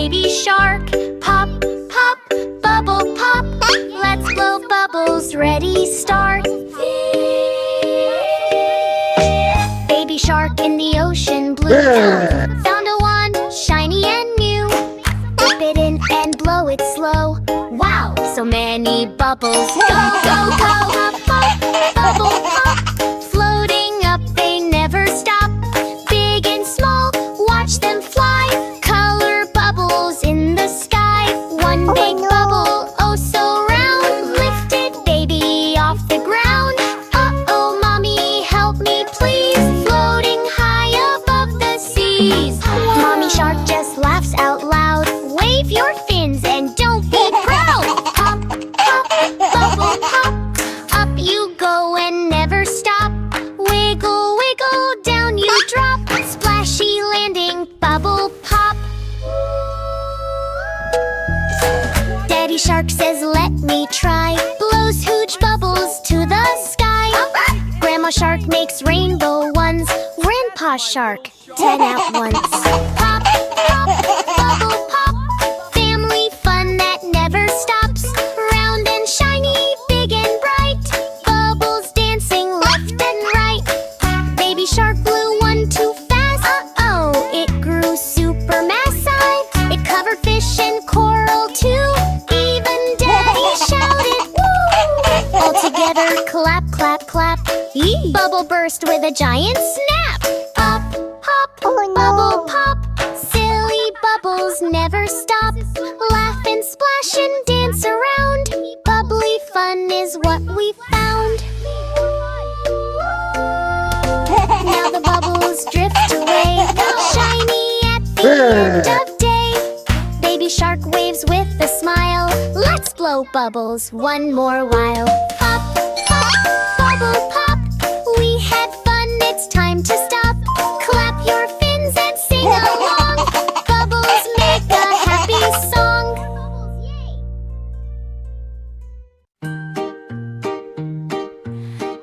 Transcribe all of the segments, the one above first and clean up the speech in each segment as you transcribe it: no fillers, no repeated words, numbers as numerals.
baby shark. Pop, pop, bubble pop. Let's blow bubbles, ready, start. Baby shark in the ocean blue. Found a wand, shiny and new. Dip it in and blow it slow. Wow, so many bubbles. Go, go, go. Pop, pop, bubble pop. Floating up, they never stop. Big and small, watch them fly. Color bubbles in the sky. One big bubble, oh so round. Lifted baby off the ground. Uh-oh, mommy, help me please. Floating high above the seas. Mommy shark just laughs out loud. Wave your fins and don't be proud. Pop, pop, bubble pop. Up you go and never stop. Wiggle, wiggle, down you drop. Splashy landing, bubble pop. Daddy shark says let me try. Blows huge bubbles to the sky. Grandma shark makes rainbow ones. Grandpa shark, 10 at once. Pop, pop, bubble pop. Family fun that never stops. Round and shiny, big and bright. Bubbles dancing left and right. Baby shark blew one too fast. Uh-oh, it grew super massive. It covered fish and coral too. Even Daddy shouted, woo! All together, clap, clap, clap. Bubble burst with a giant snap. Up, pop, bubble pop. Silly bubbles never stop. Laugh and splash and dance around. Bubbly fun is what we found. Now the bubbles drift away. Shiny at the end of day. Baby shark waves with a smile. Let's blow bubbles one more while. Pop, pop, bubble pop. We had fun, it's time to stop. Clap your fins and sing along. Bubbles make a happy song.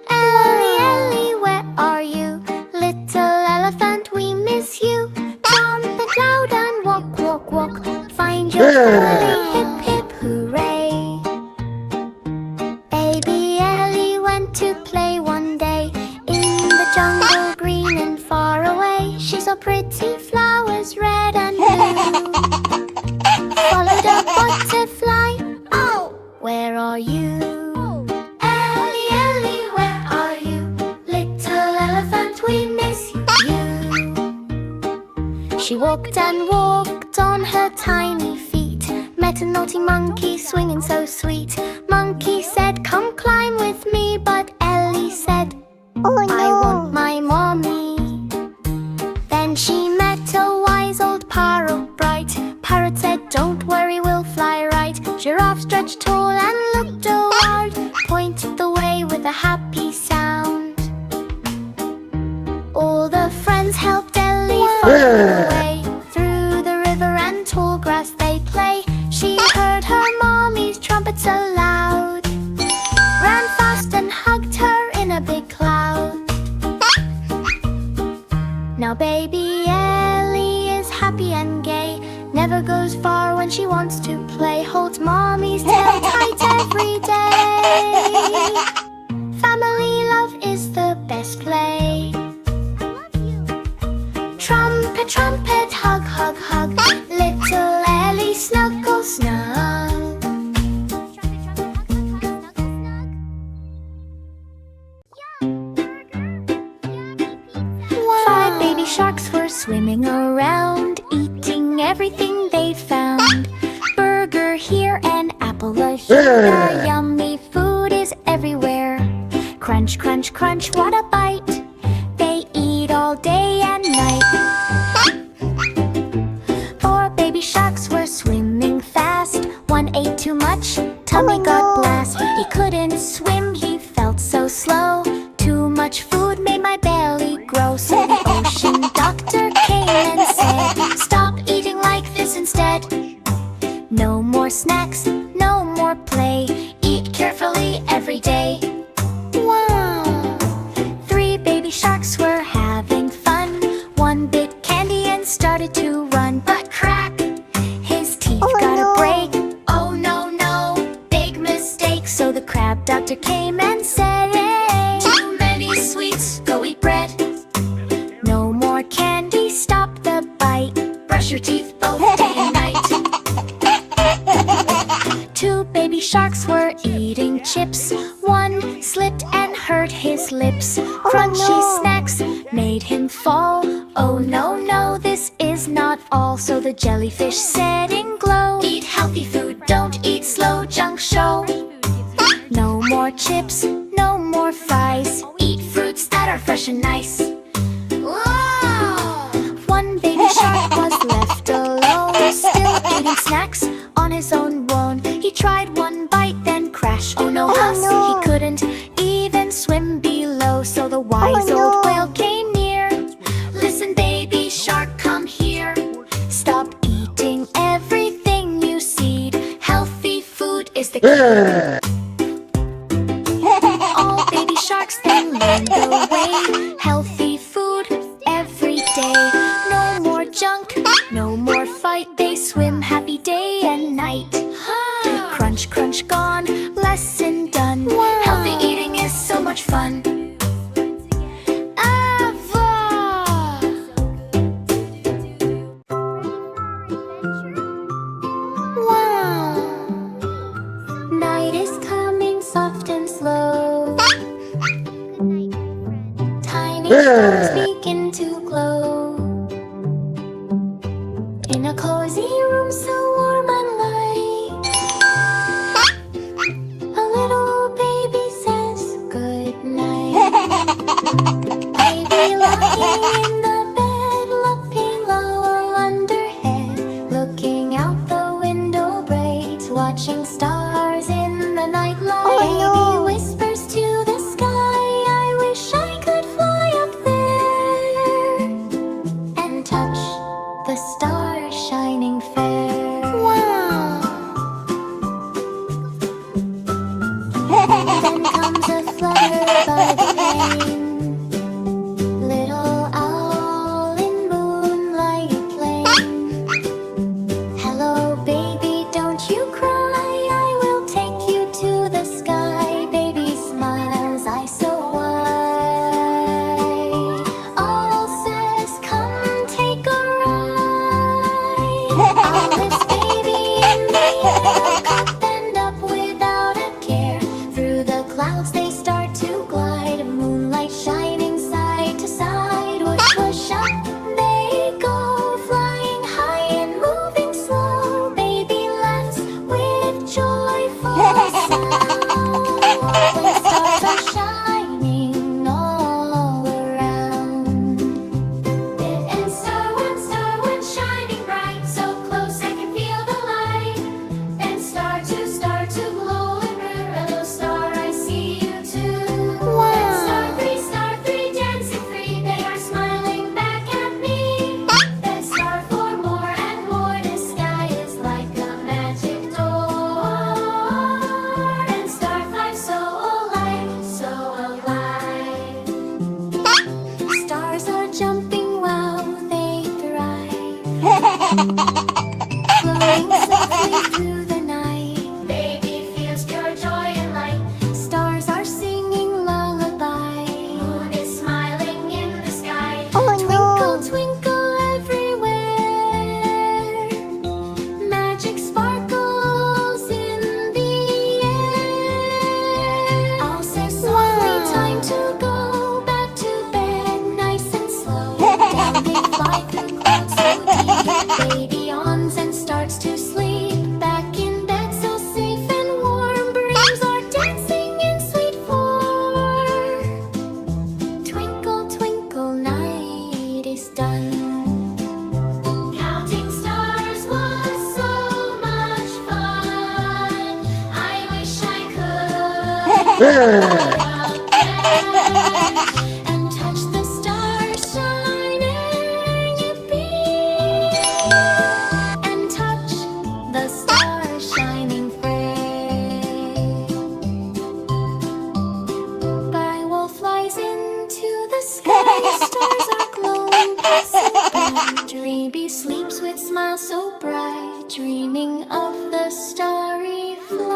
Ellie, Ellie, where are you? Little elephant, we miss you. Jump and loud and walk, walk, walk. Find your family, hip, hip, hooray. Baby Ellie went to play one day in the jungle, green and far away. She saw pretty flowers, red and blue. Followed a butterfly. Oh, where are you? Ellie, Ellie, where are you? Little elephant, we miss you. She walked and walked on her tiny feet. Met a naughty monkey swinging so sweet. Monkey said, come climb with me. But Ellie said, oh no, I want my mommy. Then she met a wise old parrot bright. Parrot said, don't worry, we'll fly right. Giraffe stretched tall and looked around. Pointed the way with a happy sound. All the friends helped Ellie find her way. Through the river and tall grass they play. She heard her mommy's trumpet so loud. Ran fast and hugged her in a big cloud. Now baby Ellie is happy and gay. Never goes far when she wants to play. Holds mommy's tail tight every day. Family love is the best play. Trumpet, trumpet, hug, hug, hug. Little Ellie snuggle, snug. Five baby sharks were swimming around, eating everything they found. Burger here and apple here. Yummy food is everywhere. Crunch, crunch, crunch, what a bite. They eat all day and night. Four baby sharks were swimming fast. One ate too much, tummy got blast. He couldn't swim, he felt so slow. Too much food made my belly grow. So the ocean doctor came and said, stop eating like this instead. No more snacks, no more play. Eat carefully every day. Wow! Three baby sharks were having fun. One bit candy and started to run. But crack! His slips. Crunchy snacks made him fall. Oh no, no, this is not all. So the jellyfish said in glow, eat healthy food, don't eat slow junk show. No more chips, no more fries. Eat fruits that are fresh and nice. Whoa! One baby shark was left alone, still eating snacks on his own bone. He tried one bite, then crashed. Oh no, us, he couldn't even swim below. So the wise old whale came near. Listen, baby shark, come here. Stop eating everything you seed. Healthy food is the key. All baby sharks then learned the way. Healthy food every day. No more junk, no more fight. They swim happy day and night. Crunch, crunch, gone, lesson done. Healthy eating is so much fun. Night is coming soft and slow. Tiny stars begin to glow. In a cozy room so warm and light, a little baby says good night. Baby lying in the bed, looking low underhead, looking out the window bright, watching stars in the night light. Baby whispers to the sky, I wish I could fly up there and touch the stars shining fair. Wow! Then comes a flutter by the lane, little owl in moonlight playing. Hello baby, don't you cry, I will take you to the sky. Baby smiles, eyes so wide. All says, come take a ride. I'll lift baby in the air, up and up without a care. Through the clouds they start to glide, moonlight shining side to side. Push, push up, they go, flying high and moving slow. Baby laughs with joyful sound. When stars are shining all around. And star one shining bright, so close I can feel the light. And star two glow and blue. Hello star, I see you too. And star three dancing free, they are smiling back at me. Then star four, more and more, the sky is like a magic door. And star five, so alive, so alive. Stars are jumping, wow, they thrive. Floating softly through the night, baby feels pure joy and light. Stars are singing lullaby, moon is smiling in the sky. Twinkle, twinkle everywhere, magic sparkles in the air. All says softly, time to go back to bed, nice and slow. Down they fly through clouds so deep. Baby yawns and starts to sleep. Back in bed so safe and warm, breams are dancing in sweet form. Twinkle, twinkle, night is done. Counting stars was so much fun. I wish I could fly up there and touch the stars shining. Yippee! And touch the stars shining fair. By wolf flies into the sky, stars are glowing, passing by. Dreamy sleeps with smiles so bright, dreaming of the starry flight.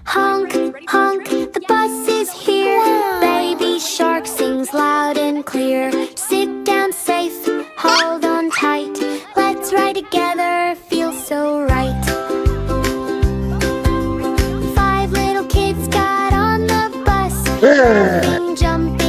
Honk, honk, the bus is here. Baby shark sings loud and clear. Sit down safe, hold on tight. Let's ride together, feels so right. 5 little kids Jumping,